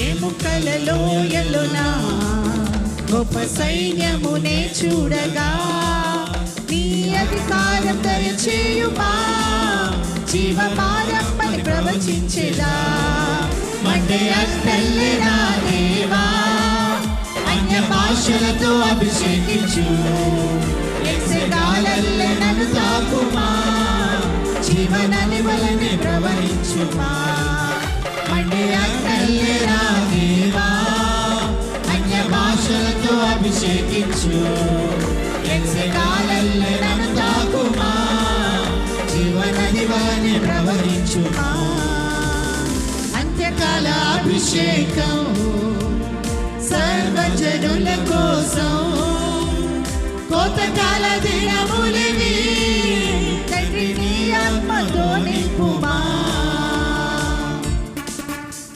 ఎముకలలో ఎల్లునా గొప్ప సైన్యమునే చూడగా నీ అధికారం దయచేయుమా జీవమారమ్మని ప్రవచించెదా మండే అట్టెల్లెనా దేవా అన్య భాషలతో అభిషేకించు ఎసెగాలల్లె నన్ను తాకుమా జీవనది వలనే ప్రవహించుమా మండే అట్టెల్లెనా దేవా అన్య భాషలతో అభిషేకించు ఎసెగాలల్లె నన్ను తాకుమా జీవనది వలనే ప్రవహించుమా అంత్యకాల అభిషేకం సర్వజనుల కోసం కోతకాల దినములివి తండ్రి నీ ఆత్మతో నింపుమా